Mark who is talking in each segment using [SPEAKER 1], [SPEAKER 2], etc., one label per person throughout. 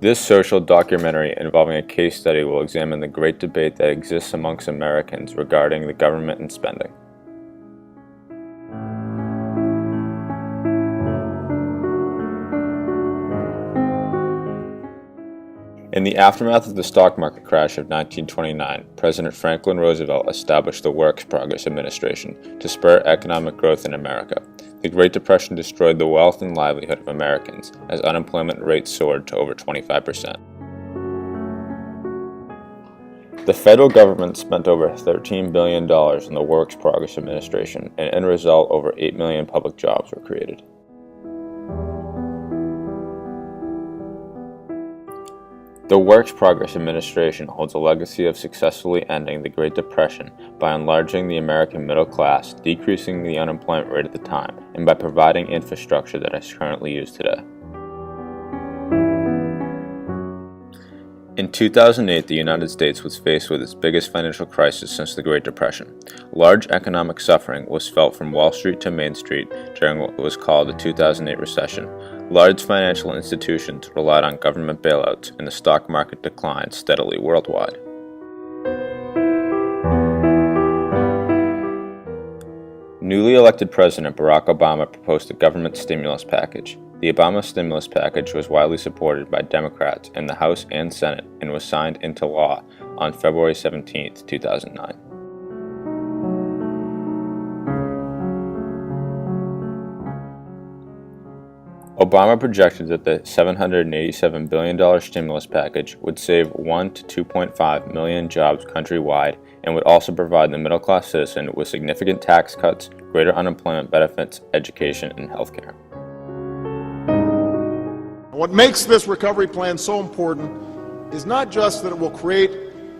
[SPEAKER 1] This social documentary involving a case study will examine the great debate that exists amongst Americans regarding the government and spending. In the aftermath of the stock market crash of 1929, President Franklin Roosevelt established the Works Progress Administration to spur economic growth in America. The Great Depression destroyed the wealth and livelihood of Americans as unemployment rates soared to over 25%. The federal government spent over $13 billion in the Works Progress Administration, and in result, over 8 million public jobs were created. The Works Progress Administration holds a legacy of successfully ending the Great Depression by enlarging the American middle class, decreasing the unemployment rate at the time, and by providing infrastructure that is currently used today. In 2008, the United States was faced with its biggest financial crisis since the Great Depression. Large economic suffering was felt from Wall Street to Main Street during what was called the 2008 recession. Large financial institutions relied on government bailouts, and the stock market declined steadily worldwide. Newly elected President Barack Obama proposed a government stimulus package. The Obama stimulus package was widely supported by Democrats in the House and Senate and was signed into law on February 17, 2009. Obama projected that the $787 billion stimulus package would save 1 to 2.5 million jobs countrywide and would also provide the middle-class citizen with significant tax cuts, greater unemployment benefits, education, and health care.
[SPEAKER 2] What makes this recovery plan so important is not just that it will create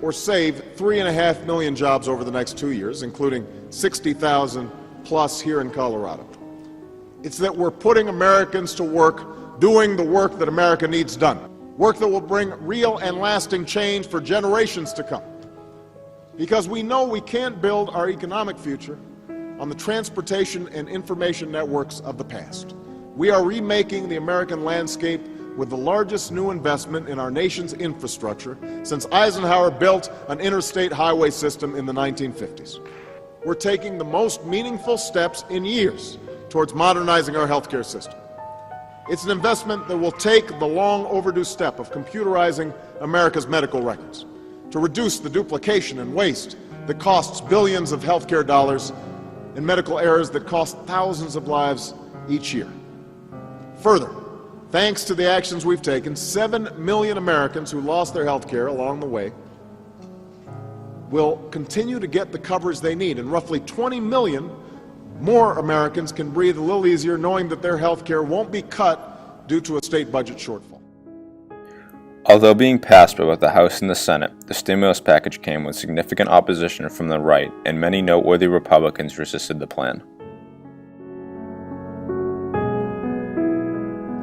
[SPEAKER 2] or save 3.5 million jobs over the next 2 years, including 60,000 plus here in Colorado. It's that we're putting Americans to work, doing the work that America needs done, work that will bring real and lasting change for generations to come. Because we know we can't build our economic future on the transportation and information networks of the past. We are remaking the American landscape with the largest new investment in our nation's infrastructure since Eisenhower built an interstate highway system in the 1950s. We're taking the most meaningful steps in years towards modernizing our healthcare system. It's an investment that will take the long overdue step of computerizing America's medical records to reduce the duplication and waste that costs billions of healthcare dollars and medical errors that cost thousands of lives each year. Further, thanks to the actions we've taken, 7 million Americans who lost their health care along the way will continue to get the coverage they need, and roughly 20 million more Americans can breathe a little easier knowing that their health care won't be cut due to a state budget shortfall.
[SPEAKER 1] Although being passed by both the House and the Senate, the stimulus package came with significant opposition from the right, and many noteworthy Republicans resisted the plan.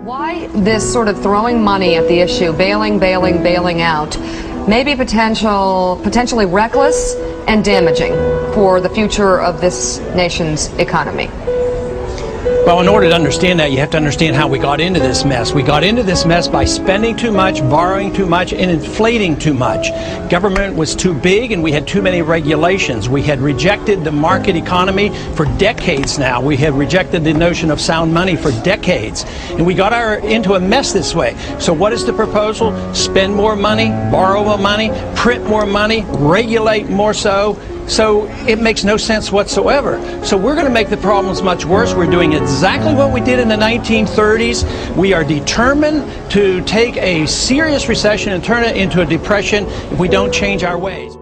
[SPEAKER 3] Why this sort of throwing money at the issue, bailing out, may be potentially reckless and damaging for the future of this nation's economy?
[SPEAKER 4] Well, in order to understand that, you have to understand how we got into this mess. We got into this mess by spending too much, borrowing too much, and inflating too much. Government was too big and we had too many regulations. We had rejected the market economy for decades now. We had rejected the notion of sound money for decades. And we got into a mess this way. So what is the proposal? Spend more money, borrow more money, print more money, regulate more so it makes no sense whatsoever. So we're going to make the problems much worse. We're doing exactly what we did in the 1930s. We are determined to take a serious recession and turn it into a depression if we don't change our ways.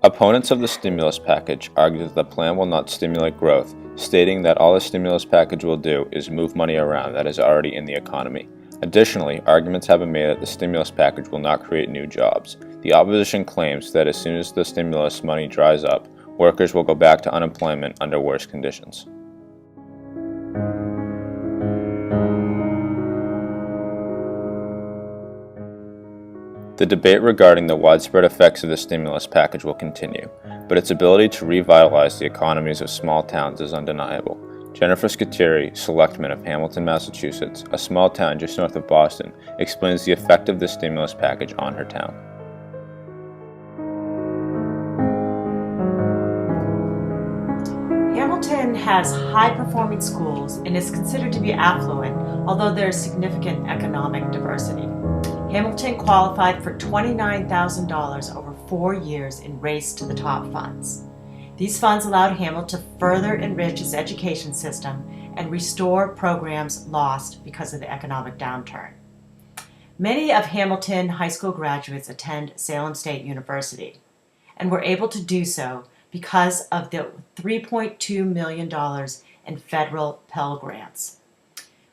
[SPEAKER 1] Opponents of the stimulus package argue that the plan will not stimulate growth, stating that all the stimulus package will do is move money around that is already in the economy. Additionally, arguments have been made that the stimulus package will not create new jobs. The opposition claims that as soon as the stimulus money dries up, workers will go back to unemployment under worse conditions. The debate regarding the widespread effects of the stimulus package will continue, but its ability to revitalize the economies of small towns is undeniable. Jennifer Scateri, selectman of Hamilton, Massachusetts, a small town just north of Boston, explains the effect of this stimulus package on her town.
[SPEAKER 5] Hamilton has high-performing schools and is considered to be affluent, although there is significant economic diversity. Hamilton qualified for $29,000 over 4 years in Race to the Top funds. These funds allowed Hamilton to further enrich its education system and restore programs lost because of the economic downturn. Many of Hamilton high school graduates attend Salem State University and were able to do so because of the $3.2 million in federal Pell Grants.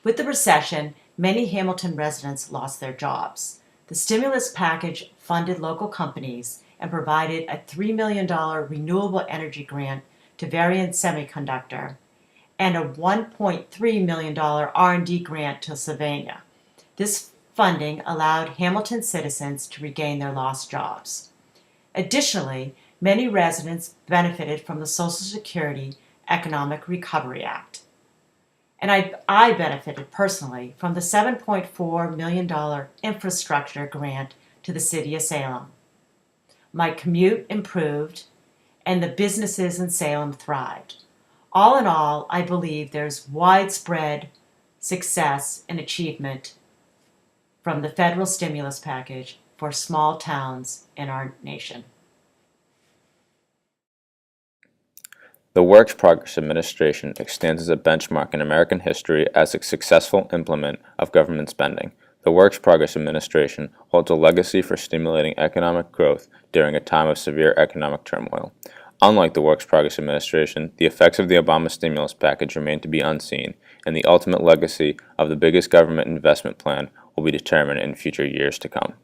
[SPEAKER 5] With the recession, many Hamilton residents lost their jobs. The stimulus package funded local companies and provided a $3 million renewable energy grant to Varian Semiconductor and a $1.3 million R&D grant to Sylvania. This funding allowed Hamilton citizens to regain their lost jobs. Additionally, many residents benefited from the Social Security Economic Recovery Act. And I benefited personally from the $7.4 million infrastructure grant to the City of Salem. My commute improved, and the businesses in Salem thrived. All in all, I believe there's widespread success and achievement from the federal stimulus package for small towns in our nation.
[SPEAKER 1] The Works Progress Administration extends as a benchmark in American history as a successful implement of government spending. The Works Progress Administration holds a legacy for stimulating economic growth during a time of severe economic turmoil. Unlike the Works Progress Administration, the effects of the Obama stimulus package remain to be unseen, and the ultimate legacy of the biggest government investment plan will be determined in future years to come.